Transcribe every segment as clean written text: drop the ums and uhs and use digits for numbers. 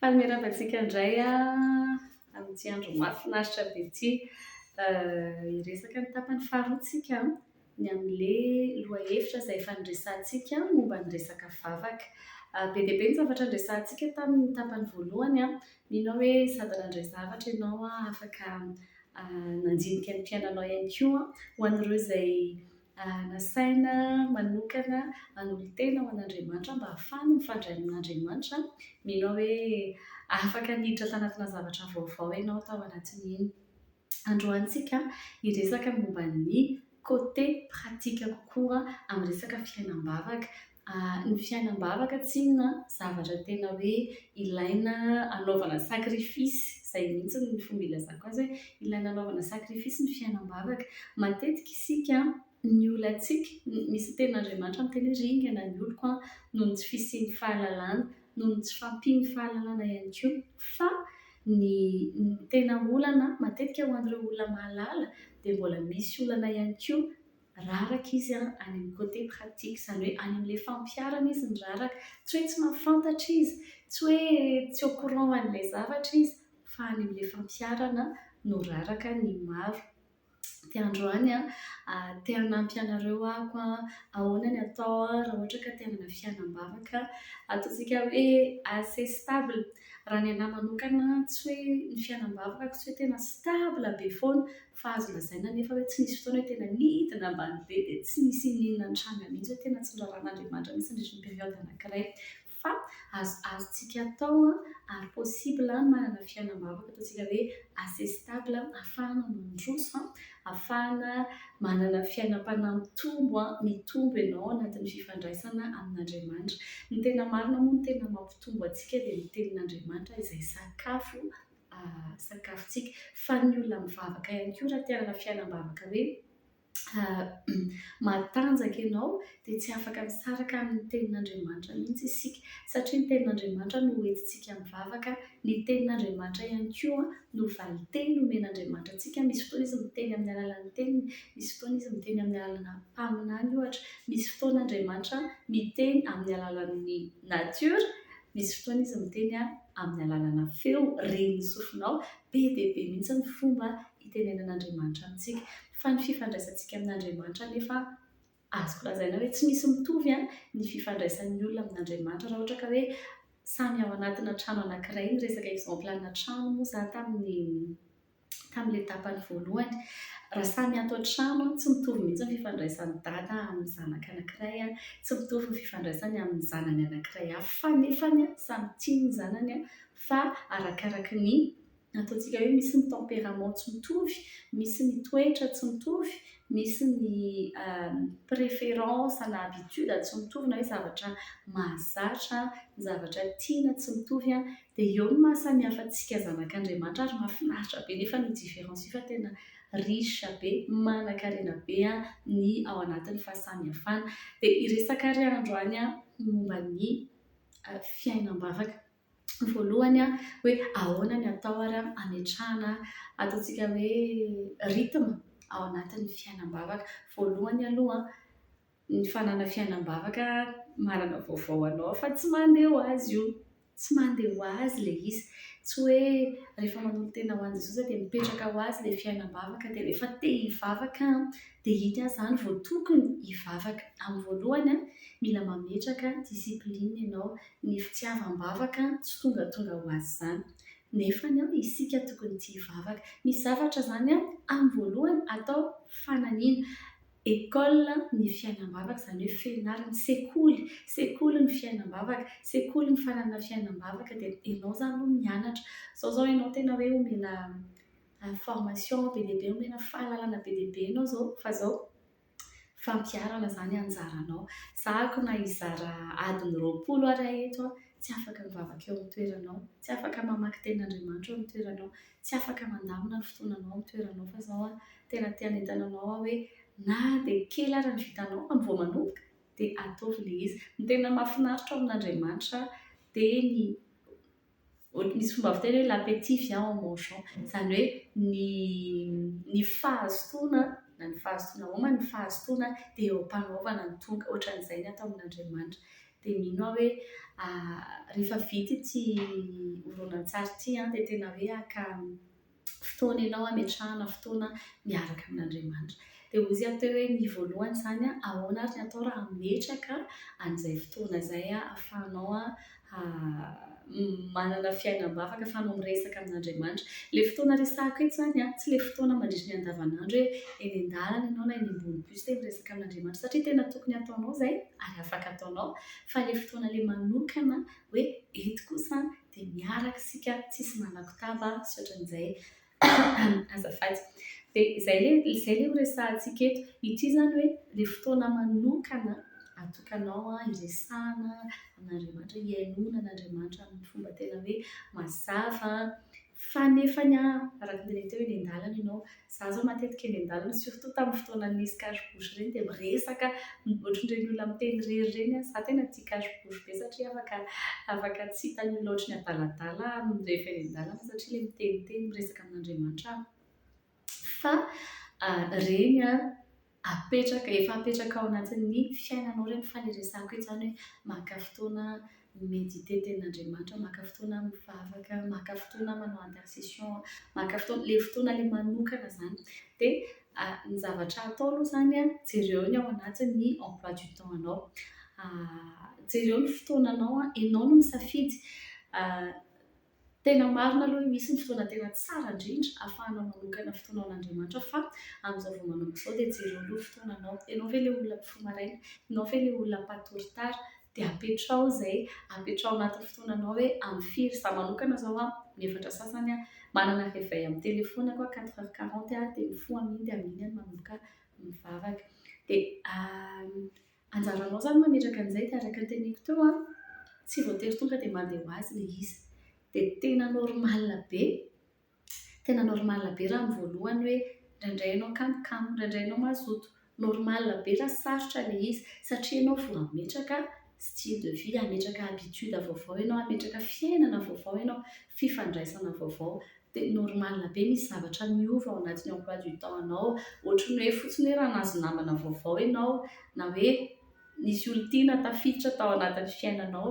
Fanomeravantsika indray amin'ity andro mahafinaritra be ity. Hiresaka ny tapany faharoantsika ny amin'ilay lohahevitra izay efa niresantsika momba ny resaka vavaka. Be dia be ny zavatra niresantsika tamin'ny tapany voalohany. Mino aho hoe sady nandray zavatra ianao afaka nandinika ny fiainanao ihany koa ho an'ireo izay nasaina manokana hanolotena ho an'Andriamanitra mba hahafahany mifandray amin'Andriamanitra. Mino aho hoe afaka niditra tanatina zavatra vaovao ianao tao anatin'iny. Androantsika hiresaka momba ny côté pratika kokoa amin'ny resaka fiainam-bavaka. Ny fiainam-bavaka tsy inona zavatra tena hoe ilaina anaovana sakrifisy. Izay mihitsy ny fomba ilazako azy hoe ilaina anaovana sakrifisy ny fiainam-bavaka. Matetika isika ny olantsika misy tenin'Andriamanitra miteny hoe ringana ny oloko noho ny tsy fisian'ny fahalalana, noho ny tsy fampian'ny fahalalana ihany koa. Fa ny tena olana matetika ho an'ireo olona mahalala dia mbola misy olana ihany koa raraka izy any amin'ny côté pratique, izany hoe any amin'ilay fampiarana izy ny raraka. Tsy hoe tsy mahafantatra izy, tsy hoe tsy au courant an'ilay zavatra izy, fa any amin'ilay fampiarana no raraka ny maro. Dia androany te hanampy anareo ahako ahoana ny atao raha ohatra ka te hanana fiainam-bavaka ataontsika hoe assez stable. Raha ny anahy manokana tsy hoe ny fiainam-bavaka tsy hoe tena stable be foana, fa azo lazaina nefa hoe tsy nisy fotoana hoe tena nidina ambany be dia tsy nisy inona nitranga mihitsy hoe tena tsindraran'Andriamanitra mihitsy nandritra ny periode anankiray. Fa azontsika atao ary possible manana fiainam-bavaka ataontsika hoe assez stable, ahafahana mandroso, ahafahana manana fiainam-panampitombo, mitombo ianao anatin'ny fifandraisana amin'Andriamanitra. Ny tena marina moa, ny tena mampitombo antsika dia ny tenin'Andriamanitra izay sakafontsika. Fa ny olona mivavaka ihany koa raha te hanana fiainam-bavaka hoe matanjaka ianao dia tsy afaka misaraka amin'ny tenin'Andriamanitra mihitsy isika, satria ny tenin'Andriamanitra no hoentintsika mivavaka. Ny tenin'Andriamanitra ihany koa no valiteny nomen'Andriamanitra antsika. Misy fotoana izy miteny amin'ny alalan'ny teniny, misy fotoana izy miteny amin'ny alalana mpaminany ohatra, misy fotoana Andriamanitra miteny amin'ny alalan'ny natiora, misy fotoana izy miteny amin'ny alalana feo reny sofinao. Be dia be mihitsy ny fomba hitenenan'Andriamanitra amintsika. Fa ny fifandraisantsika amin'Andriamanitra nefa azoko lazaina hoe tsy misy mitovy ny fifandraisan'ny olona amin'Andriamanitra. Raha ohatra ka hoe samy ao anatina trano anankiray, ny resaka exemple ana trano moa za tamin'ilay tapany voalohany. Raha samy ato an-trano tsy mitovy mihitsy ny fifandraisan'ny dada amin'ny zanaka anankiray, tsy mitovy ny fifandraisany amin'ny zanany anankiray hafa. Fa nefany samy tia ny zanany, fa arakaraka ny ataontsika hoe misy ny tempérament tsy mitovy, misy ny toetra tsy mitovy, misy ny préférence na habitude tsy mitovy, na hoe zavatra mahazatra, zavatra tiana tsy mitovy, dia eo no mahasamihafa antsika zanak'Andriamanitra. Ary mahafinaritra be nefa ny différence io, fa tena riche be, manan-karena be ny ao anatin'ny fahasamihafana. Dia hiresaka ary androany momba ny fiainam-bavaka. Voalohany hoe ahoana ny atao ary hametrahana ataontsika hoe rythme ao anatin'ny fiainam-bavaka. Voalohany aloha ny fanana fiainam-bavaka marana vaovao anao, fa tsy mandeha ho azy io, tsy mandeha ho azy ilay izy. Tsy hoe rehefa manolotena ho an'i Jesosy dia mipetraka ho azy ilay fiainam-bavaka dia rehefa te hivavaka dia iny izany vao tokony hivavaka. Amin'ny voalohany mila mametraka discipline ianao. Ny fitiavam-bavaka tsy tonga ho azy izany, nefa isika tokony tia hivavaka. Misy zavatra izany amin'ny voalohany atao fananiana. École ny fiainam-bavaka, izany hoe fianarana, sekoly ny fiainam-bavaka, sekoly ny fananana fiainam-bavaka. Dia ianao izany no mianatra. Zao ianao tena hoe omena formation be dia be, omena fahalalana be dia be ianao izao, fa izao fampiarana izany anjaranao. Zahako na hizara adiny 20 ary eto tsy afaka mivavaka eo amin'ny toeranao, tsy afaka mamaky tenin'Andriamanitra eo amin'ny toeranao, tsy afaka mandamina ny fotoananao amin'ny toeranao. Fa izao tena te hanentana anao hoe na dia kely ary ny vitanao amin'ny vao manomboka dia ataovy ilay izy. Ny tena mahafinaritra amin'Andriamanitra dia misy fomba fiteny hoe l'appétit vient en mangeant, izany hoe ny fahazotoana, na ny fahazotoana homana, ny fahazotoana dia eo am-panaovana ny tonga. Ohatran'izay ny atao amin'Andriamanitra. dia mino aho hoe rehefa vita ity horonan-tsary ity dia tena hoe haka fotoana ianao hametrahana fotoana miaraka amin'Andriamanitra. Dia hozy aho teo hoe ny voalohany izany ahoana ary ny atao raha hametraka an'izay fotoana izay ahafahanao manana fiainam-bavaka, ahafahanao miresaka amin'Andriamanitra. Ilay fotoana resahako eto izany tsy ilay fotoana mandritra ny andavanandro hoe eny an-dalana ianao na eny ambony bus dia miresaka amin'Andriamanitra, satria tena tokony ataonao izay ary afaka ataonao, fa ilay fotoana ilay manokana hoe eto kosa dia miaraka isika tsisy manakotaba sy ohatran'izay azafady. Dia izay ilay horesahantsika eto. Ity izany hoe ilay fotoana manokana atokanao hiresahana amin'Andriamanitra, hiainona an'Andriamanitra amin'ny fomba tena hoe mazava. Fa nefany araka ny teneniko teo eny an-dalana ianao, izaho izao matetika eny an-dalana surtout tamin'ny fotoana nisy cache-bouche ireny dia miresaka ohatran'ireny olona miteny irery ireny. Izaho tena tia cache-bouche be satria afaka tsy hitan'ny olona ohatran'ny adaladala rehefa eny an-dalana satria ilay miteniteny miresaka amin'Andriamanitra. Fa reny efa apetraka ao anatin'ny fiainanao ireny. Fa ilay resahako eto izany hoe maka fotoana méditer tenin'Andriamanitra, maka fotoana mivavaka, maka fotoana manao intercession, maka fotoana ilay fotoana ilay manokana izany. Dia ny zavatra atao aloha izany jereo ny ao anatin'ny emploi du temps anao, jereo ny fotoananao, ianao no misafidy. Tena marina aloha misy ny fotoana tena tsara indrindra ahafahanao manokana fotoana amin'Andriamanitra, fa amin'izao vaomanomboka izao dia jereo aloha fotoananao. Ianao ve ilay olona mpifoha maraina, ianao ve ilay olona mpatory-tara, dia apetrao izay, apetrao anaty fotoananao hoe amin'ny firy. Izaho manokana izao miefatra sasany manana réveil amin'ny telefaonako 4h40 dia mifoha amin'iny dia amin'iny manomboka mivavaka. Dia anjaranao izany mametraka an'izay dia araka ny teneniko teo tsy voatery tonga dia mandeha ho azy ilay izy. Dia tena normal be raha amin'ny voalohany hoe indraindray ianao kamokamo, indraindray ianao mazoto. Normal be raha sarotra ilay izy satria ianao vao hametraka style de vie, hametraka habitude vaovao ianao, hametraka fiainana vaovao ianao, fifandraisana vaovao. Dia normal be misy zavatra miova ao anatin'ny emploi du temps anao, ohatran'ny hoe fotsiny hoe raha nahazo namana vaovao ianao, na hoe nisy olon-tiana tafiditra tao anatin'ny fiainanao,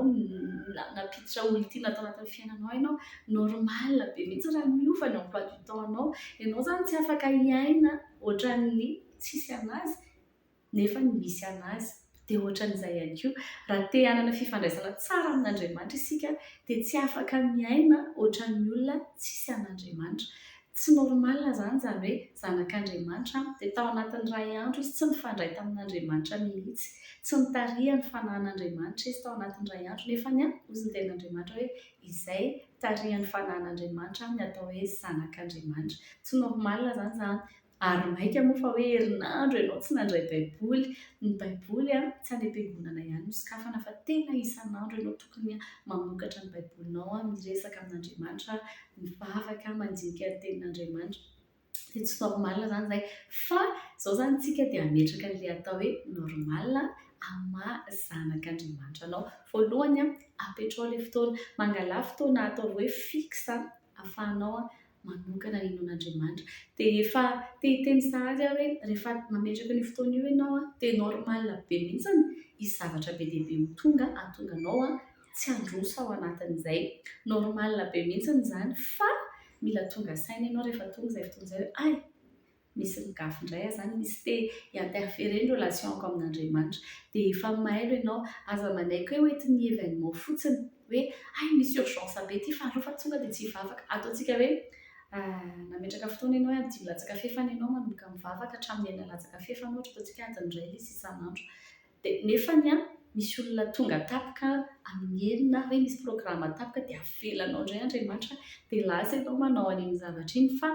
napiditra olon-tiana tao anatin'ny fiainanao ianao. Normal be mihitsy raha miova ny emploi du temps anao. Ianao izany tsy afaka hiaina ohatran'ny tsisy anazy nefa misy anazy. Dia ohatran'izay ihany koa raha te hanana fifandraisana tsara amin'Andriamanitra isika dia tsy afaka miaina ohatran'ny olona tsisy an'Andriamanitra. Tsy normal izany hoe zanak'Andriamanitra dia tao anatin'ny iray andro izy tsy mifandray tamin'Andriamanitra mihitsy, tsy mitariha ny fanahin'Andriamanitra izy tao anatin'ny iray andro, nefa hozy ny tenin'Andriamanitra hoe izay tarihan'ny fanahin'Andriamanitra ny atao hoe zanak'Andriamanitra. Tsy normal izany. Ary maika moa fa hoe herinandro ianao tsy nandray baiboly. Ny baiboly tsy any am-piangonana ihany no sokafana, fa tena isan'andro ianao tokony mamokatra ny baibolinao, miresaka amin'Andriamanitra, mivavaka, mandinika ny tenin'Andriamanitra. Dia tsy normal izany izay. Fa izao izany isika dia hametraka an'ilay atao hoe normal amaha zanak'Andriamanitra anao. Voalohany apetrao ilay fotoana, mangala fotoana atao hoe fixe ahafahanao manokana ny ain'Andriamanitra. Dia efa te hiteny sahady hoe rehefa mametraka ny fotoana io ianao dia normal be mihitsy izy zavatra be dia be ho tonga ahatonganao tsy handroso ao anatin'izay. Normal be mihitsy izany, fa mila tonga saina ianao rehefa tonga izay fotoana izay hoe misy migafy indray izany, misy te interférer ny relationko amin'Andriamanitra. Dia efa mailo ianao, aza manaiky hoe hoentin'ny événement fotsiny hoe misy urgence be ity fa aleo fa tonga dia tsy hivavaka. Ataontsika hoe nametraka fotoana ianao amin'ny 5 latsaka fefany ianao manomboka mivavaka hatramin'ny 9 latsaka fefany ohatra, ataontsika adiny iray ilay isan'andro. Dia nefany misy olona tonga tapaka amin'ny 9 hoe misy programme tapaka dia avelanao indray Andriamanitra dia lasa ianao manao an'iny zavatra iny. Fa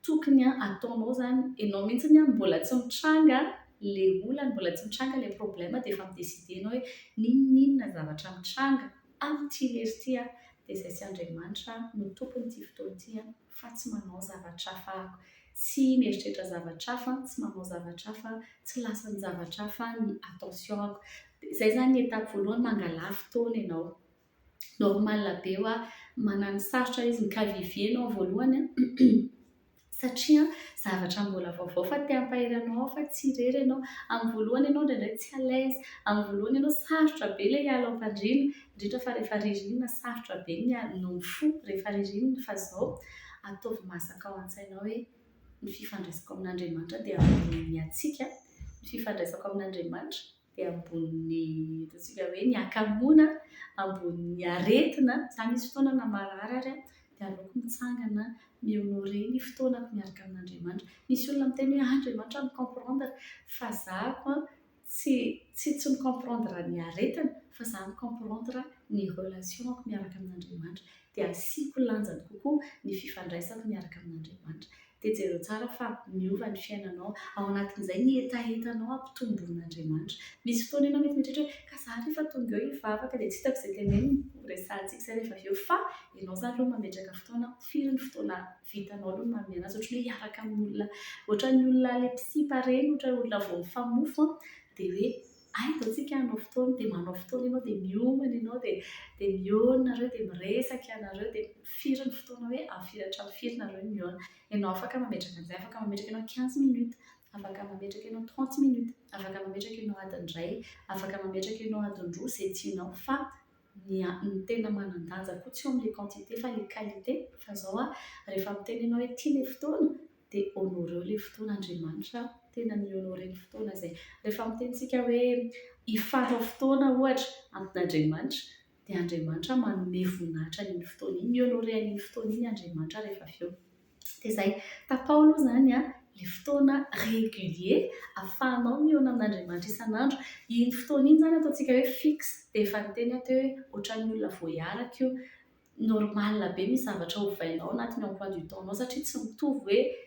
tokony ataonao izany ianao mihitsy mbola tsy mitranga ilay olana, mbola tsy mitranga ilay problème dia efa midesidenao hoe ninona zavatra mitranga amin'ity lera ity dia izay sy Andriamanitra no tompon'ity fotoana ity fa tsy manao zavatra hafa, tsy mieritreritra zavatra hafa, tsy manao zavatra hafa, tsy lasan'ny zavatra hafa ny attentionako. Izay izany ny étape voalohany, mangala fotoana ianao. Normal be manano sarotra izy, mikavivianao voalohany Satria zavatra mbola vaovao fa te hampahery fa tsy irery ianao. Amin'ny voalohany ianao indraindray tsy à l'aise, amin'ny voalohany ianao sarotra be ilay hiala am-pandriana, indrindra fa rehefa ririnina sarotra be no mifoha rehefa ririnina, fa izao ataovy masaka ao an-tsainao hoe ny fifandraisako amin'Andriamanitra dia ambony hatsiaka, ny fifandraisako amin'Andriamanitra dia ambony ataontsika hoe ny hakamoana, ambony aretina. Za misy fotoana na marary ary dia aleoko mitsangana mi-honoré ny fotoanako miaraka amin'Andriamanitra. Misy olona miteny hoe Andriamanitra mi-comprendre, fa zako tsy mi-comprendre ny aretina, fa za mi-comprendre ny relationako miaraka amin'Andriamanitra, dia asiako lanjany kokoa ny fifandraisako miaraka amin'Andriamanitra. Dia jereo tsara fa miova ny fiainanao, ao anatin'izay ny etaentanao ampitomboin'Andriamanitra. Misy fotoana ianao mety mieritreritra hoe ka za rehefa tonga eo hivavaka dia tsy hitako izay teneniny, resahantsika izay rehefa avy eo, fa ianao zany aloha mametraka fotoana, firy ny fotoana vitanao aloha manome anazy, ohatran'ny hoe hiaraka amin'olona, ohatran'ny olona lepsipa reny, ohatran'ny olona vao mifamofo dia hoe ay izao tsika hanao fotoana, dia manao fotoana ianao, dia miomana ianao, dia mihaona nareo, dia miresaka nareo, dia firy ny fotoana hoe hatramin'ny firy nareo mihaona. Ianao afaka mametraka an'izay, afaka mametraka ianao 15 minutes, afaka mametraka ianao 30 minutes, afaka mametraka ianao adiny iray, afaka mametraka ianao adiny roa, izay tianao, fa ny tena manan-danja koa tsy eo amin'ilay quantité fa ilay qualité. Fa izao rehefa miteny ianao hoe tia ilay fotoana dia honoreo ilay fotoana. Andriamanitra tena mi-honoré ny fotoana izay. Rehefa mitenintsika hoe hifanao fotoana ohatra amin'Andriamanitra, dia Andriamanitra manome voninahitra an'iny fotoana iny, mi-honoré an'iny fotoana iny Andriamanitra rehefa avy eo. Dia izay tapao aloha izany ilay fotoana régulier ahafahanao mihaona amin'Andriamanitra isan'andro. Iny fotoana iny izany ataontsika hoe fixe, dia efa niteny aho teo hoe ohatran'ny olona vao hiaraka io, normal be misy zavatra hovainao anatin'ny emploi du temps-nao, satria tsy mitovy hoe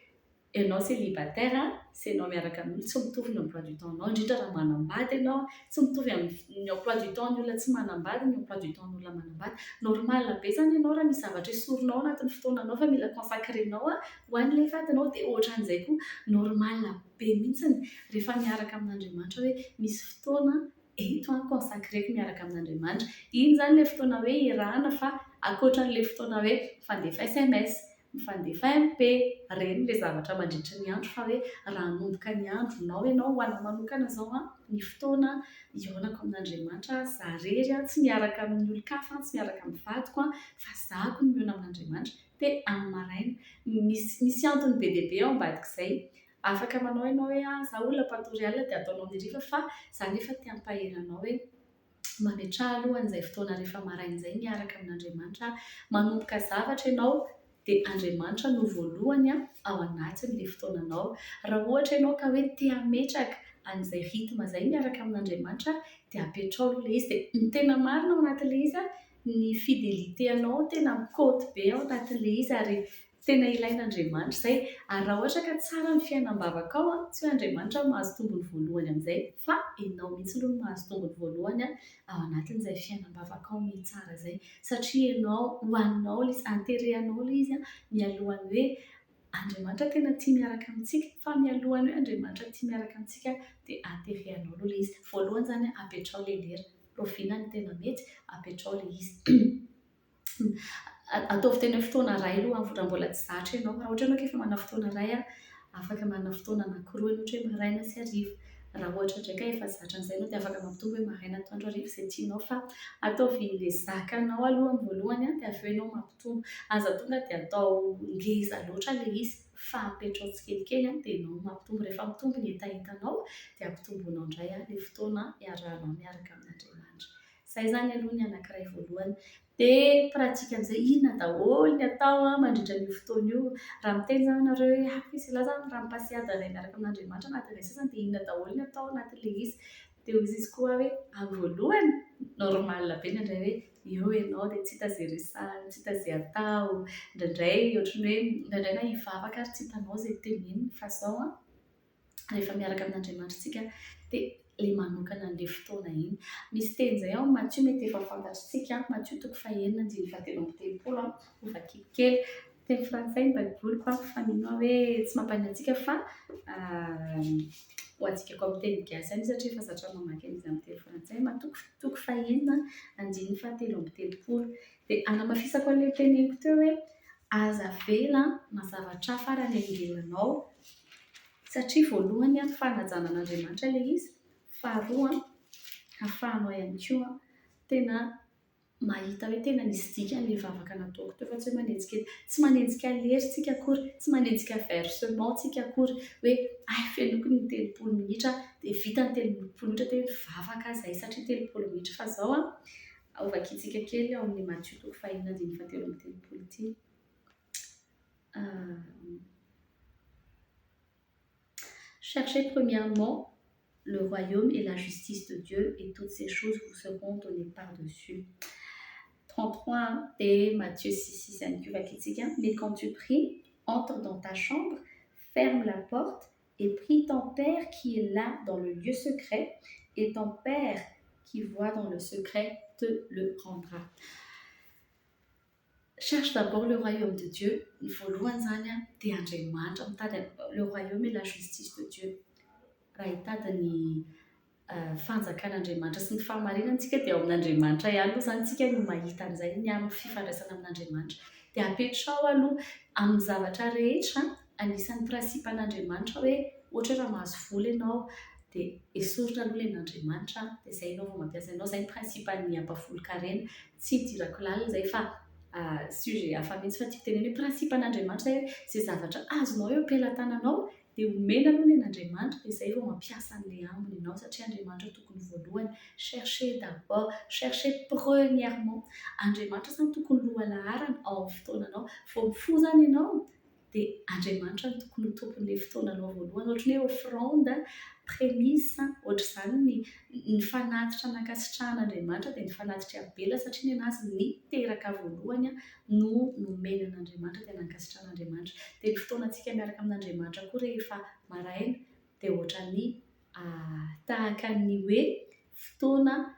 ianao célibataire sy ianao miaraka amin'olona, tsy mitovy ny emploi du temps-nao, indrindra raha manambady ianao, tsy mitovy amin'ny emploi du temps ny olona tsy manambady, ny emploi du temps ny olona manambady. Normal be izany ianao raha misy zavatra esorinao anatin'ny fotoananao fa mila consacrénao ho an'ilay vadinao, dia ohatran'izay koa normal be mihitsiny rehefa miaraka amin'Andriamanitra hoe misy fotoana eto consacréko miaraka amin'Andriamanitra. Iny izany ilay fotoana hoe irahana, fa ankoatran'ilay fotoana hoe mifandefa SMS, mifandefa MP, ireny ilay zavatra mandritra ny andro, fa hoe raha hanomboka ny andronao ianao ho anao manokana izao ny fotoana hiaonako amin'Andriamanitra, za rery tsy miaraka amin'ny olon-kafa, tsy miaraka amin'ny vadiko, fa zako no mihaona amin'Andriamanitra. Dia amin'ny maraina misy antony be dia be ao ambadik'izay. Afaka manao ianao hoe za olona patorial dia ataonao ny hariva, fa za nefa te hampahery anao hoe mametraha aloha an'izay fotoana rehefa maraina izay miaraka amin'Andriamanitra, manomboka zavatra ianao dia Andriamanitra no voalohany ao anatin'ilay fotoananao. Raha ohatra ianao ka hoe te hametraka an'izay rythme izay miaraka amin'Andriamanitra, dia apetrao aloha ilay izy, dia ny tena marina ao anatin'ilay izy ny fidélité anao tena mikoty be ao anatin'ilay izy, ary tena ilain'Andriamanitra izay. Ary raha ohatra ka tsara ny fiainam-bavaka ao tsy hoe Andriamanitra mahazo tombony voalohany amin'izay, fa ianao mihitsy aloha no mahazo tombony voalohany ao anatin'izay fiainam-bavaka ao tsara izay, satria ianao ho aninao ilay izy, anterehanao ilay izy mialohan'ny hoe Andriamanitra tena tia miaraka amintsika, fa mialohan'ny hoe Andriamanitra tia miaraka amintsika dia anterehanao aloha ilay izy. Voalohany izany apetrao ilay lera, roviana ny tena mety, apetrao ilay izy. Ataovy tena hoe fotoana iray aloha raha mbola tsy zatra ianao. Raha ohatra ianao ka efa manana fotoana iray afaka manana fotoana anankiroa, ohatra hoe maraina sy hariva. Raha ohatra ndraika efa zatra an'izay ianao dia afaka mampitombo hoe maraina, atoandro, hariva izay tianao, fa ataovy ilay zakanao aloha amin'ny voalohany dia avy eo ianao mampitombo. Aza tonga dia atao ngeza loatra ilay izy, fa apetrao tsikelikely dia ianao mampitombo. Rehefa mitombo ny etaentanao dia ampitombonao indray ilay fotoana iarahanao miaraka amin'Andriamanitra. Izay izany aloha ny anankiray voalohany. Dia pratika amin'izay inona daholo ny atao mandritra io fotoana io. Raha miteny izany ianareo hoe misy ilay raha mipasiady anay miaraka amin'Andriamanitra anatin'ilay sasany, dia inona daholo ny atao anatin'ilay izy. Dia hoy izy koa hoe amin'ny voalohany normal be indraindray hoe eo ianao dia tsy hita izay resahana, tsy hita izay atao, indraindray ohatran'ny hoe indraindray na hivavaka ary tsy hitanao izay teneniny, fa izao rehefa miaraka amin'Andriamanitra isika dia ilay manokana an'ilay fotoana iny. Misy teny izay ao Matthieu, mety efa fantatritsika, Matthieu 9:17, ova kelikely, teny frantsay ny baiboloko fa mino hoe tsy mampany antsika, fa ho antsika koa amin'ny teny gasy any satria efa zatra mamaky an'izy amin'ny teny frantsay. Toko fahaenina 9:17. Dia anamafisako an'ilay teneniko teo hoe aza vela na zavatra farany angelanao, satria voalohany fanajana an'Andriamanitra ilay izy, faharoa hahafahanao ihany koa tena mahita hoe tena nisy dikan'ilay vavaka nataoko teo, fa tsy hoe manenjika, tsy manenjika lery tsika akory, tsy manenjika versement tsika akory hoe fenoko ny 30 minitra dia vita ny 30 minitra teo hoe vavaka izay satria 30 minitra, fa zao ovakitsika kely ao amin'ny Matthieu 5:27 ity. Cherchez premièrement le royaume et la justice de Dieu, et toutes ces choses vous seront données par-dessus. 33 de Matthieu 6:6. Mais quand tu pries, entre dans ta chambre, ferme la porte et prie ton Père qui est là dans le lieu secret, et ton Père qui voit dans le secret te le rendra. Cherche d'abord le royaume de Dieu. Voalohany zany dia Andriamanitra, mitady le royaume et la justice de Dieu. Raha hitady ny fanjakan'Andriamanitra sy ny fahamarinantsika dia ao amin'Andriamanitra ihany aloha zany tsika no mahita an'izay, ny amin'ny fifandraisana amin'Andriamanitra. Dia apetrao aloha amin'ny zavatra rehetra, anisan'ny prinsipan'Andriamanitra hoe ohatra raha mahazo vola ianao dia esoritra aloha ilay n'Andriamanitra, dia izay ianao vao mampiasa ianao, izay ny prinsipan'ny ampafolo-karena. Tsy hidirako lalina izay fa sujet hafa mihitsy, fa tiako teneny hoe prinsipan'Andriamanitra izay zavatra azonao eo am-pelatananao dia omena aloha ilay n'Andriamanitra, dia izay vao mampiasa an'ilay ambiny ianao, satria Andriamanitra tokony voalohany. Cherchez d'abord, cherchez premièrement. Andriamanitra zany tokony lohalaharana ao amin'ny fotoananao. Vao mifoha zany ianao dia Andriamanitra no tokony ho tompon'ilay fotoananao voalohany. Ohatra ny hoe offrande, prémisse, ohatr'izany ny fanatitra nankasitrahan'Andriamanitra dia ny fanatitra abela, satria ny anazy ny teraka voalohany no nomena an'Andriamanitra dia nankasitrahan'Andriamanitra. Dia ny fotoanantsika miaraka amin'Andriamanitra koa rehefa maraina dia ohatrany tahaka ny hoe fotoana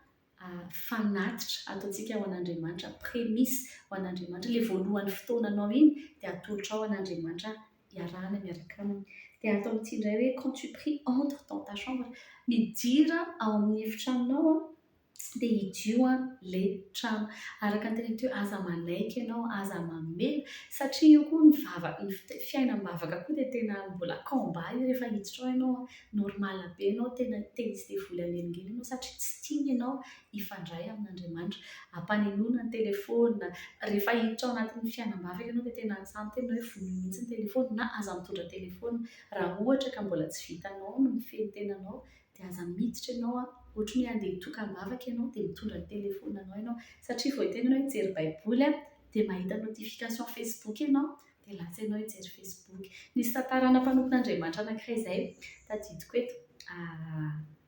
fanatitra ataontsika ho an'Andriamanitra, prémisse ho an'Andriamanitra. Ilay voalohany fotoananao iny dia atolotra ao an'Andriamanitra iarahana miaraka aminy. Dia atao amin'ity indray hoe quand tu pries, entre dans ta chambre, midira ao amin'ny efitranonao dia hidio ilay trano. Araka ny teny teo, aza manaiky ianao, aza mamela, satria io koa ny fiainam-bavaka koa dia tena mbola combat io rehefa hiditra ao ianao, normal be ianao, tena izy dia vola anelingelina ianao, satria tsy tiany ianao hifandray amin'Andriamanitra. Ampanenoana ny telefona, rehefa hiditra ao anatin'ny fiainam-bavaka ianao dia tena samy tena hoe vonona mihitsy ny telefona, na aza mitondra telefona raha ohatra ka mbola tsy vitanao no mifehy tenanao, dia aza miditra ianao ohatra ny handeha hitokam-bavaka ianao dia mitondra ny telefonanao ianao, satria vao hiteny ianao hijery baiboly dia mahita notification Facebook ianao dia lasa ianao hijery Facebook. Nisy tantarana mpanompon'Andriamanitra anankiray izay tadidiko eto,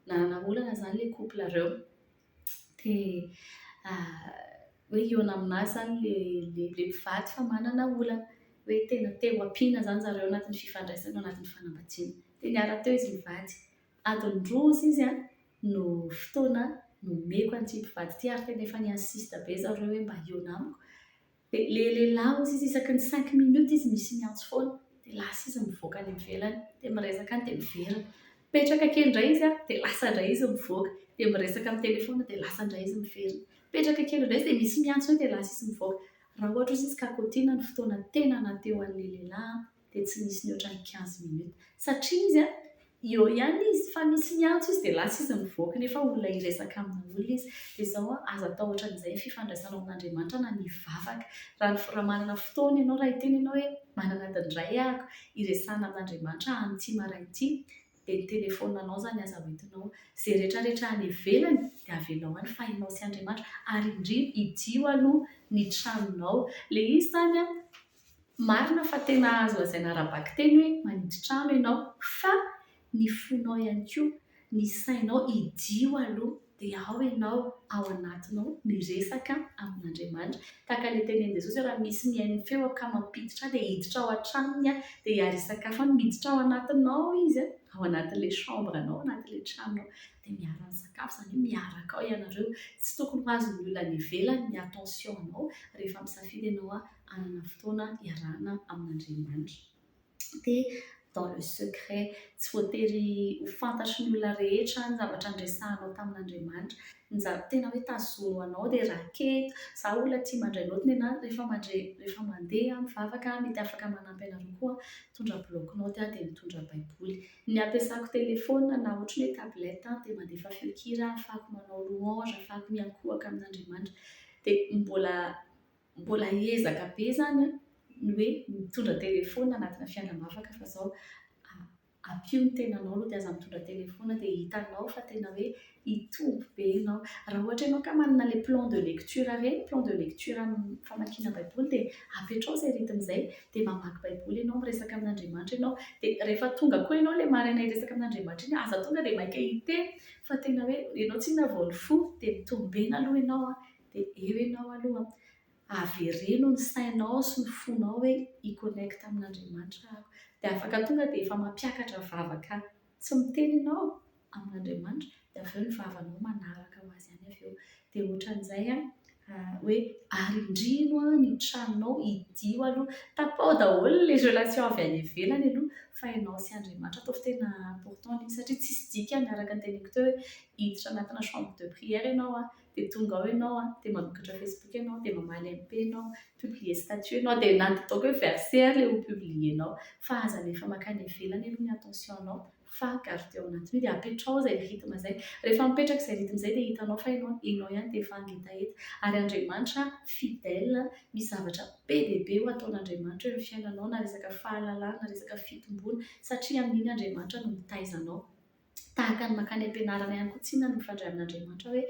nanana olana zany ilay couple reo dia hoe eo aminazy zany le mpivady fa manana olana, hoe tena teo ampiana zany zareo anatin'ny fifandraisana, anatin'ny fanambadiana. Dia niara teo izy mivady, adiny roa izy no fotoana nomeko an'ity mpivady ity, ary tena efa niinsiste be zareo hoe mba eo namako. Dia le lehilahy hozy izy isaky ny 5 minutes izy misy miantso foana, dia lasa izy mivoaka any ivelany, dia miresaka any dia miverina. Petraka kely indray izy dia lasa indray izy mivoaka, dia miresaka amin'ny telefona dia lasa indray izy miverina. Petraka kely indray izy dia misy miantso dia lasa izy mivoaka. Raha ohatra izy kakotiana ny fotoana tena nateo an'ilay lehilahy dia tsy nisy ny ohatran'ny 15 minutes, satria izy eo ihany izy fa misy miantso izy dia lasa izy mivoaka, nefa olona hiresaka amina olona izy. Dia izao aza atao ohatran'izay fifandraisanao amin'Andriamanitra na ny vavaka. Raha manana fotoana ianao, raha hiteny ianao hoe manana adiny iray ahako hiresana amin'Andriamanitra amin'ity marain'ity, dia ny telefonanao zany aza hoentinao. Izay rehetrarehetra any ivelany dia avelao any fa ianao sy Andriamanitra, ary indrindra hidio aloha ny tranonao. Ilay izy zany marina fa tena azo lazaina ara-baky teny hoe maniditra trano ianao, fa ny fonao ihany koa, ny sainao hidio aloha dia ao ianao ao anatinao miresaka amin'Andriamanitra. Tahaka ilay tenenin Jesosy, raha misy mihaino feo ka mampiditra dia hiditra ao an-tranony dia hiary sakafo miditra ao anatinao izy, ao anatin'ilay chambre anao, anatin'ilay tranonao, dia miara sakafo, izany hoe miaraka ao ianareo. Tsy tokony ho azon'ny olona any ivelany ny attention anao rehefa misafidy ianao hanana fotoana iarahana amin'Andriamanitra. Dia dans le secret, tsy voatery ho fantatry ny olona rehetra ny zavatra andresahanao tamin'Andriamanitra, tena hoe tazono anao dia raketo. Zaho olona tia mandray naoty ny anahy rehefa mandeha mivavaka mety afaka manampy anareo koa mitondra bloc naoty dia mitondra baiboly. Ny ampiasako telefônina na ohatry hoe tablety dia mandefa feon-kira ahafahako manao louange, ahafahako miankohaka amin'Andriamanitra. Dia mbola ezaka be zany ny hoe mitondra telefônina anatina fiainam-bavaka fa izao ampio ny tenanao aloha dia aza mitondra telefônina dia hitanao fa tena hoe hitombo be ianao. Raha ohatra ianao ka manana le plan de lecture ireny, plan de lecture amin'ny famakiana baiboly dia apetrao izay rythme izay dia mamaky baiboly ianao, miresaka amin'Andriamanitra ianao. Dia rehefa tonga koa ianao ilay maraina hiresaka amin'Andriamanitra iny, aza tonga dia maika hiteny fa tena hoe ianao tsinona vao ny fo dia mitombena aloha ianao dia eo ianao aloha avereno ny sainao sy ny fonao hoe hiconnecte amin'Andriamanitra dia afaka tonga dia efa mampiakatra vavaka tsy miteny ianao amin'Andriamanitra dia avy eo ny vavanao manaraka ho azy ihany avy eo. Dia ohatran'izay hoe arindrino ny tranonao, hidio aloha, tapao daholo les relations avy any ivelany aloha fa ianao sy Andriamanitra. Ataovy tena important iny satria tsisy dika miaraka ny teniko teo hoe hiditra anatina chambre de prière ianao dia tonga ao ianao dia mamokatra Facebook ianao dia mamaly MP ianao, publier statut ianao dia na ataoko hoe verset ilay ho publienao fa aza alefa makany ivelany aloha ny attention-nao fa gardé ao anatiny dia apetrao izay rythme izay. Rehefa mipetraka izay rythme izay dia hitanao fa ianao ihany dia efa ngitaeta. Ary Andriamanitra fidèle, misy zavatra be dia be ho ataon'Andriamanitra eo amin'ny fiainanao na resaka fahalalana na resaka fitombona satria amin'iny Andriamanitra no mitaizanao. Tahaka ny makany am-pianarana ihany koa tsinona no mifandray amin'Andriamanitra hoe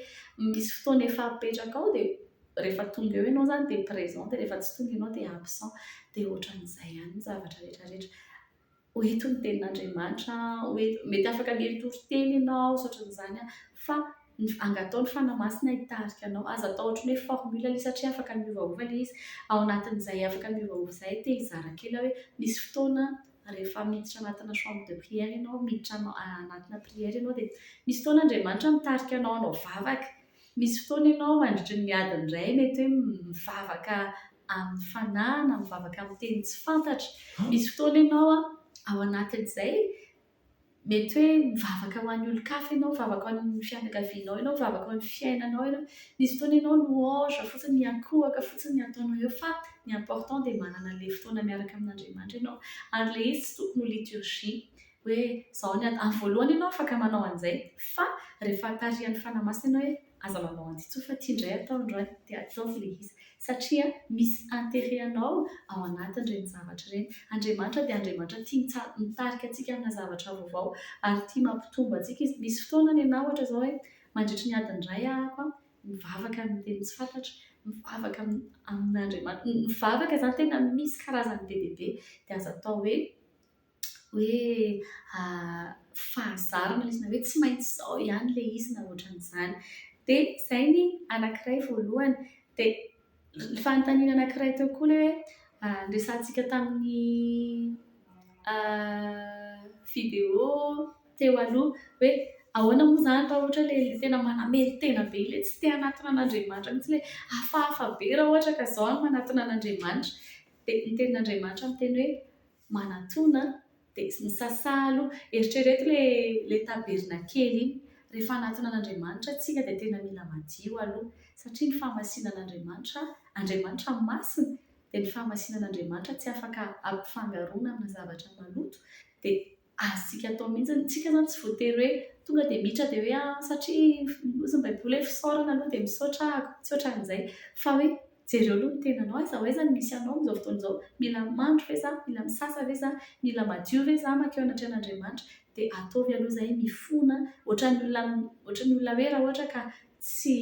misy fotoana efa apetraka ao dia rehefa tonga eo ianao zany dia présent dia rehefa tsy tonga ianao dia absent dia ohatran'izay ihany ny zavatra rehetrarehetra. Hoeto ny tenin'Andriamanitra, mety afaka mieritoro-teny ianao sy ohatran'izany fa angatao ny fanamasina hitarika anao. Aza atao ohatran'ny hoe formule ilay satria afaka miovaova ilay izy. Ao anatin'izay afaka miovaova izay dia hizara kely hoe misy fotoana rehefa miditra anatina chambre de prière ianao, miditra anatina prière ianao dia misy fotoana Andriamanitra mitarika anao hanao vavaka. Misy fotoana ianao mandritry ny adiny iray mety hoe mivavaka amin'ny fanahana, mivavaka amin'ny teny tsy fantatra. Misy fotoana ianao ao anatin'izay mety hoe mivavaka ho an'ny olon-kafa ianao, mivavaka ho an'ny fianakavianao ianao, mivavaka ho an'ny fiainanao ianao. Misy fotoana ianao louange fotsiny miankohaka fotsiny ataonao eo fa ny important dia manana ilay fotoana miaraka amin'Andriamanitra ianao. Ary ilay izy tsy tokony ho liturgie hoe izao amin'ny voalohany ianao afaka manao an'izay fa rehefa tarihan'ny fanamasina ianao hoe aza manao an'ity tso fa tia indray atao androany dia ataovy ilay izy satria misy anterehanao ao anatin'ireny zavatra ireny. Andriamanitra dia Andriamanitra tia mitarika antsika amina zavatra vaovao ary tia mampitombo antsika izy. Misy fotoana ny anao ohatra izao hoe mandritry ny adiny iray ahako mivavaka amin'ny teny tsy fantatra, mivavaka amin'Andriamanitra. Mivavaka izany tena misy karazany be dia be dia aza atao hoe fahazarana ilay izy na hoe tsy maintsy izao ihany ilay izy na ohatran'izany. Dia izay ny anankiray voalohany. Dia ny fanontaniana anankiray teo koa ilay hoe niresahantsika tamin'ny vidéo teo aloha hoe ahoana moa izany raha ohatra ilay tena manamely tena be ilay tsy te hanatona an'Andriamanitra mihitsy ilay hafahafa be raha ohatra ka izao no manatona an'Andriamanitra. Dia ny tenin'Andriamanitra miteny hoe manatona dia ny sasaha aloha. Eritrereto ilay tabernakely iny rehefa hanatona an'Andriamanitra tsika dia tena mila madio aloha satria ny fahamasinan'Andriamanitra, Andriamanitra masina dia ny fahamasinan'Andriamanitra tsy afaka ampifangaroana amina zavatra maloto dia azontsika atao mihitsy. Tsika izany tsy voatery hoe tonga dia miditra dia hoe satria nosy ny baiboly hoe fisaorana aloha dia misaotra ahako, tsy ohatran'izay fa hoe jereo aloha ny tenanao aiza ho aiza ny misy anao amin'izao fotoana izao. Mila mandro ve za, mila misasa ve za, mila madio ve za makeo anatrehan'Andriamanitra dia ataovy aloha izay mifona ohatran'ny olona hoe raha ohatra ka tsy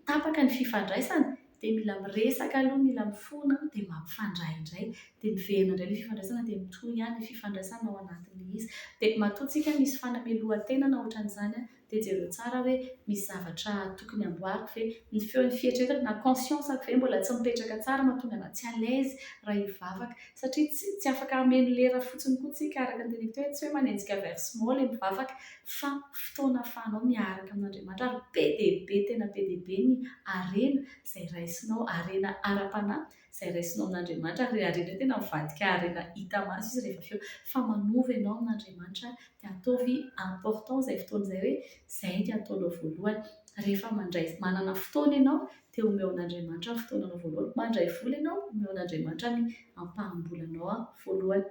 tapaka ny fifandraisana dia mila miresaka aloha, mila mifona dia mampifandray indray dia miverina indray ilay fifandraisana dia mitohy ihany ny fifandraisana ao anatin'ilay izy. Dia matoantsika misy fanamelohan-tena na ohatran'izany dia jereo tsara hoe misy zavatra tokony amboariko ve, ny feon'ny fieritreretana na conscience-ako ve mbola tsy mipetraka tsara mahatonga ana tsy à l'aise raha hivavaka satria tsy afaka hameno lera fotsiny koa tsika araka ny teniko teo hoe tsy hoe manenjika versement ilay mivavaka fa fotoana ahafahanao miaraka amin'Andriamanitra ary be dia be tena be dia be ny harena izay raisinao, harena ara-panahy izay raisinao amin'Andriamanitra ary harena tena mivadika harena hita maso izy rehefa avy eo fa manova ianao amin'Andriamanitra dia ataovy important izay fotoana izay hoe izay no ataonao voalohany. rehefa mandray manana fotoana ianao dia omeo an'Andriamanitra ny fotoananao voalohany, mandray vola ianao omeo an'Andriamanitra ny ampaham-bolanao voalohany.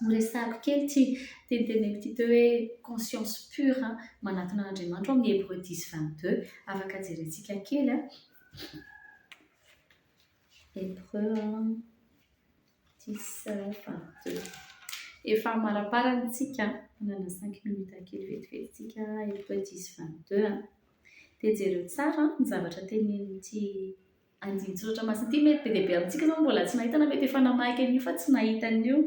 Horesahako kely ty teniteneniko ty teo hoe conscience pure manatona an'Andriamanitra amin'ny Hébreux 10:22 afaka jerentsika kely Hébreux 10:22 efa maraparantsika manana 5 minutes kely vetivety Hébreux 10:22 dia jereo tsara ny zavatra tenenin'ity andin-tsoratra masina ity. Mety be dia be amintsika zao mbola tsy nahita na mety efa namaky an'io fa tsy nahita an'io.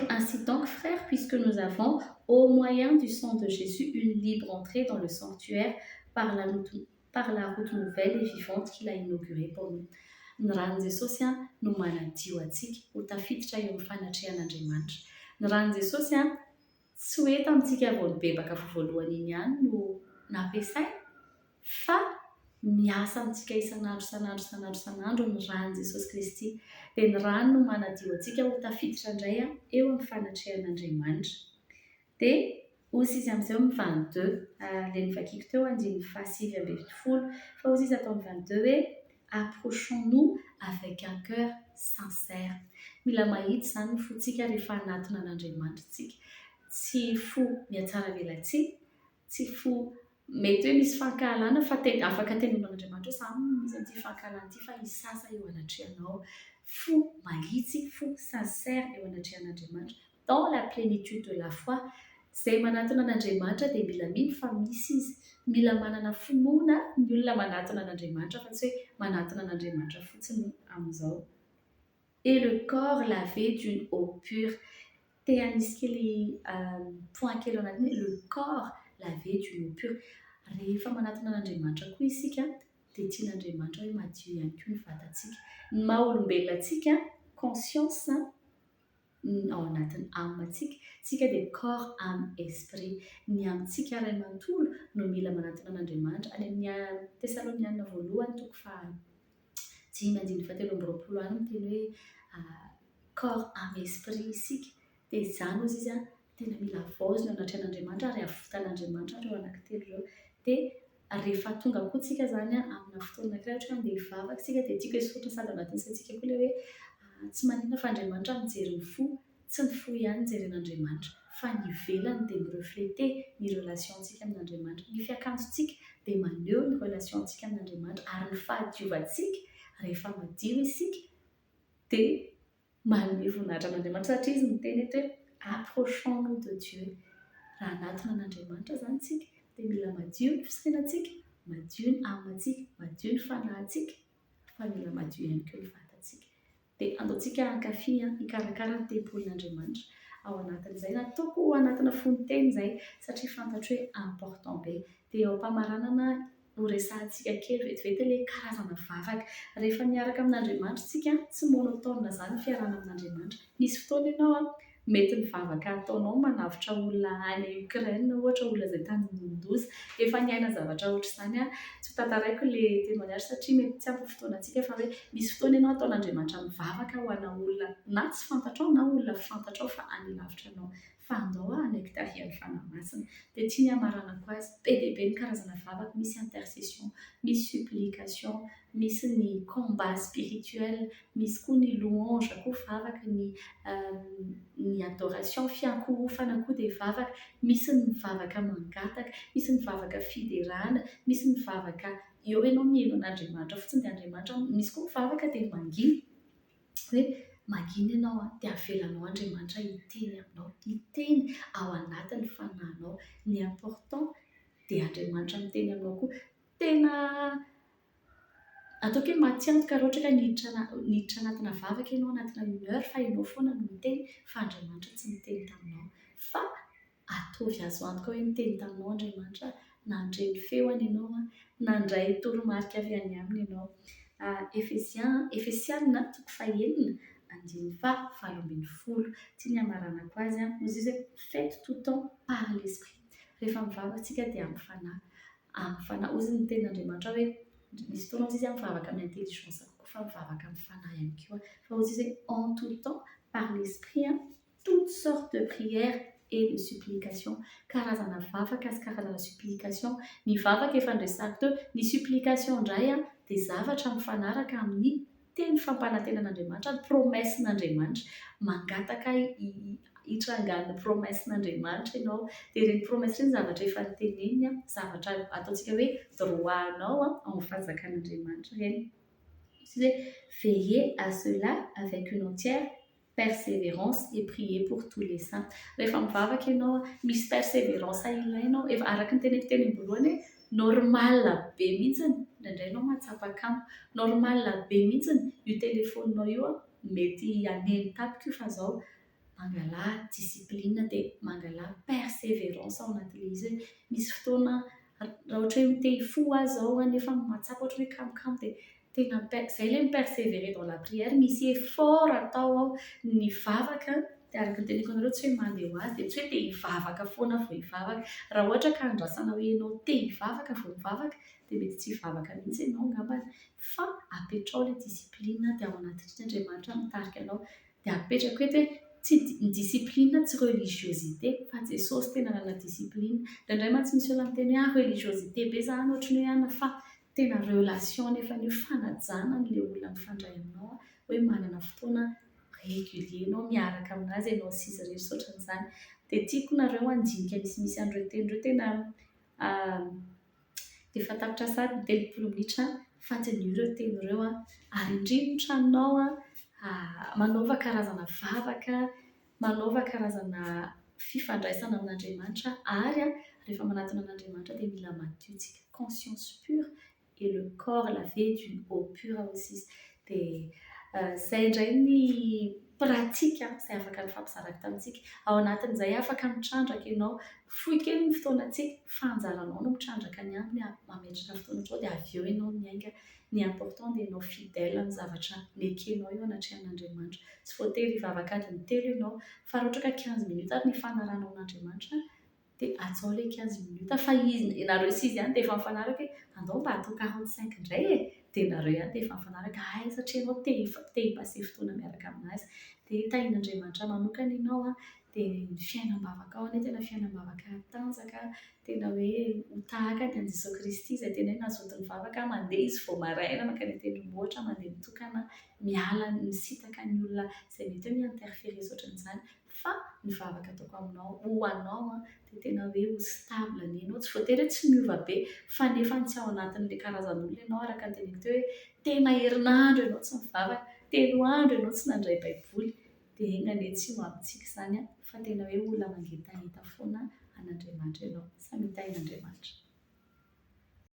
Ainsi donc, frères, puisque nous avons, au moyen du sang de Jésus, une libre entrée dans le sanctuaire par la route nouvelle et vivante qu'il a inaugurée pour nous. Ny ran'ny Jesosy no manadio antsika ho tafiditra eo amin'ny fanatrehan'Andriamanitra. Ny ran'ny Jesosy tsy hoe tamintsika vao nibebaka voalohany iny ihany no nampiasaina, fa miasa amintsika isan'andro ny ran'ny Jesosy Kristy. Dia ny rano no manadio antsika ho tafiditra indray eo amin'ny fanatrehan'Andriamanitra. Dia hozy izy amin'izay amin'ny 22 ilay nivakiko teo 9:7-10 fa hozy izy atao amin'ny 22 hoe approchons-nous avec un cœur sincère. Mila mahitsy zany ny fontsika rehefa anatona an'Andriamanitra tsika. Tsy fo miatsara velantsiny, tsy fo mety hoe misy fankahalana fa afaka tenenina an'Andriamanitra hoe samy misy an'ity fankahalana ity fa hisasa eo anatrehanao. Fo mahitsy, fo sincère eo anatrehan'Andriamanitra dans la plénitude de la foi. Izay manatona an'Andriamanitra dia mila mino fa misy izy, mila manana finoana ny olona manatona an'Andriamanitra fa tsy hoe manatona an'Andriamanitra fotsiny amin'izao. Et le corps lavé d'une eau pure. Te anisy kely point kely anatiny le corps lavé d'une eau pure. Rehefa manatona an'Andriamanitra koa isika dia tian'Andriamanitra hoe madio ihany koa ny vatantsika. Ny maha-olombelona antsika conscience ao anatin'ny âme-ntsika, tsika dia corps, âme, esprit. Ny amintsika iray manontolo no mila manatona an'Andriamanitra. Any amin'ny Tesalonianina voalohany 5:17 any miteny hoe corps, âme, esprit isika. Dia izany ozy izy tena mila vaozina anatrehan'Andriamanitra ary avotan'Andriamanitra ireo anankitelo ireo. Dia rehefa tonga koa tsika zany amina fotoana anankiray ohatra hoe andeha hivavaka isika dia tiako hisoratra sady anatin'ny saintsika koa ilay hoe tsy maninona fa Andriamanitra mijery ny fo, tsy ny fo ihany jeren'Andriamanitra fa ny ivelany dia mirefléter ny relationtsika amin'Andriamanitra. Ny fiakanjotsika dia maneho ny relationtsika amin'Andriamanitra ary ny fahadiovantsika rehefa madio isika dia manome voninahitra an'Andriamanitra satria izy miteny eto hoe approchons-nous de Dieu. Raha anatona an'Andriamanitra zany tsika dia mila madio ny fisainantsika, madio ny âme-ntsika, madio ny fanahintsika, fa mila madio ihany koa ny vatantsika. Dia andaontsika hankafy hikarakara ny tempolin'Andriamanitra ao anatin'izay. Nataoko ho anatina fonoteny izay satria fantatro hoe important be. Dia ao am-pamaranana horesahantsika kely vetivety ilay karazana vavaka. Rehefa miaraka amin'Andriamanitra tsika tsy monotone zany fiarahana amin'Andriamanitra. Misy fotoana ianao mety ny vavaka ataonao manavotra olona any Ukraine ohatra, olona izay tany nondoza efa niaina zavatra ohatr'izany tsy tantaraiko ilay témoignage satria mety tsy ampy fotoanantsika fa hoe misy fotoana ianao ataon'Andriamanitra mivavaka ho ana olona na tsy fantatrao na olona fantatrao fa any lavitra anao fa andao anekitarian'ny fanahy masina. Dia tiany hamaranako azy be dia be ny karazana vavaka, misy intercession, misy supplication, misy ny combat spirituel, misy koa ny louange koa vavaka, ny adoration, fiankorofana koa dia vavaka, misy ny vavaka mangataka, misy ny vavaka fiderana, misy ny vavaka eo ianao mihaino an'Andriamanitra fotsiny dia Andriamanitra, misy koa vavaka dia mangina hoe mangina ianao dia avelanao Andriamanitra hiteny aminao, hiteny ao anatin'ny fanahinao. Ny important dia Andriamanitra miteny aminao koa. Tena ataoko hoe matiantoka raha ohatra ka niditra anatina vavaka ianao anatina 1 heure fa ianao foana no miteny fa Andriamanitra tsy miteny taminao. Fa atovy azo antoka hoe miteny taminao Andriamanitra, nandre ny feoany ianao, nandray toromarika avy any aminy ianao. Efesianina 4:9-12 tiany hamaranako azy hozy izy hoe faites tout temps par l'esprit. Rehefa mivavaka tsika dia amin'ny fanahy hozy ny tenin'Andriamanitra hoe misy fotoana izy mivavaka amin'ny intelligence koa fa mivavaka amin'ny fanahy ihany koa fa hozy izy hoe en tout temps par l'esprit toutes sortes de prières et de supplication. Karazana vavaka sy karazana supplication. Ny vavaka efa andresako teo, ny supplication indray dia zavatra mifanaraka amin'ny teny fampanantenan'Andriamanitra, ny promessin'Andriamanitra. Mangataka hitrangan'ny promessin'Andriamanitra ianao, dia ireny promesse ireny zavatra efa noteneniny, zavatra ataontsika hoe droit-nao amin'ny fanjakan'Andriamanitra ireny. Veillez à cela avec une entière persévérance et prier pour tous les saints. Rehefa mivavaka ianao, misy persévérance ilainao, efa araka ny teneniko voalohany hoe normal be mihitsiny, indraindray ianao mahatsapaka amiko, normal be mihitsiny io téléphone-nao io mety haneno tapika io fa zao mangala discipline dia mangala persévérance ao anatin'ilay izy. Misy fotoana raha ohatra hoe te hifo azy zao nefa mahatsapa ohatra hoe kamokamo dia tena zay ilay mipersévérer dans la prière, misy effort atao ao. Ny vavaka dia araka ny teneniko anareo tsy hoe mandeha ho azy dia tsy hoe te hivavaka foana vao hivavaka. Raha ohatra ka andrasana hoe ianao te hivavaka vao mivavaka dia mety tsy hivavaka mihitsy ianao angambany, fa apetrao ilay discipline dia ao anatin'ny Andriamanitra mitarika anao, dia apetraka eto hoe tsy discipline tsy religiosité fa Jesosy tena nanana discipline. Indraindray mantsy misy olona miteny hoe religiosité be zany ohatry ny hoe fa tena relation nefa ny fanajana n'ilay olona mifandray aminao, hoe manana fotoana régulier ianao miaraka aminazy ianao sy izy rehetra ohatran'izany. Dia tiako nareo handinika misy an'ireo tenyreo tena dia fantapitra sady ny telopolo minitra fatin'io ireo teny ireo ary indrindra ny tranonao manaova karazana vavaka, manaova karazana fifandraisana amin'Andriamanitra, ary rehefa manatona an'Andriamanitra dia mila madio tsika, conscience pure et le corps lavé d'une eau pure aussi. Dia izay indray ny pratika izay afaka nifampizarako tamintsika. Ao anatin'izay afaka mitrandraka ianao, fohy kely ny fotoanantsika fa anjaranao no mitrandraka ny ambiny, mametraka fotoana dia avy eo ianao miainga. Ny important dia ianao fidèle amin'ny zavatra nekenao io anatrehan'Andriamanitra. Tsy voatery hivavaka adiny telo ianao, fa raha ohatra ka 15 minutes ary ny fanaranao amin'Andriamanitra dia atao ilay 15 minutes, fa izy nareo sy izy ihany dia efa mifanaraka hoe andao mba atao 45 indray dia nareo ihany dia efa mifanaraka satria ianao te hipase fotoana miaraka aminazy. Dia tahin'Andriamanitra manokana ianao dia ny fiainam-bavaka ao tena fiainam-bavaka tanjaka, tena hoe ho tahaka ny an'i Jesosy Kristy izay tena hoe nazoto mivavaka, mandeha izy vao maraina mankany an-tendrombohitra, mandeha mitokana, miala misitaka ny olona izay mety hoe mi-interférer ohatran'izany, fa ny vavaka ataoko aminao ho anao dia tena hoe ho stable ny ianao, tsy voatery hoe tsy miova be fa nefa tsy ao anatin'ilay karazan'olona ianao araka ny teneniko teo hoe tena herinandro ianao tsy mivavaka, telo andro ianao tsy nandray baiboly, dia eny anie tsy ho amintsika izany fa tena hoe olona mangetaheta foana an'Andriamanitra ianao. Samy hitahin'Andriamanitra.